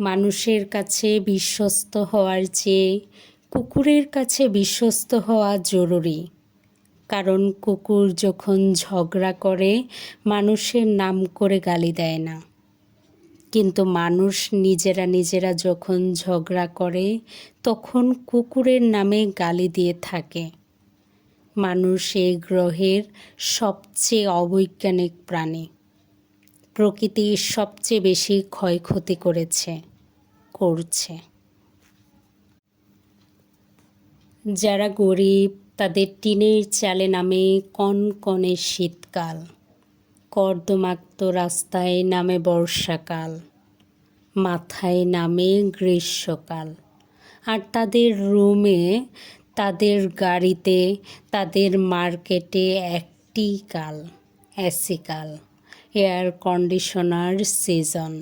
মানুষের কাছে বিশ্বস্ত হওয়ার চেয়ে কুকুরের কাছে বিশ্বস্ত হওয়া জরুরি। কারণ কুকুর যখন ঝগড়া করে মানুষের নাম করে গালি দেয় না, কিন্তু মানুষ নিজেরা যখন ঝগড়া করে তখন কুকুরের নামে গালি দিয়ে থাকে। মানুষ এই গ্রহের সবচেয়ে অবৈজ্ঞানিক প্রাণী। প্রকৃতির সবচেয়ে বেশি ক্ষয়ক্ষতি করছে। যারা গরিব তাদের টিনের চালে নামে কনকনে শীতকাল, কর্দমাক্ত রাস্তায় নামে বর্ষাকাল, মাথায় নামে গ্রীষ্মকাল, আর তাদের রুমে, তাদের গাড়িতে, তাদের মার্কেটে একটি কাল, এসি কাল, এয়ার কন্ডিশনার সিজন।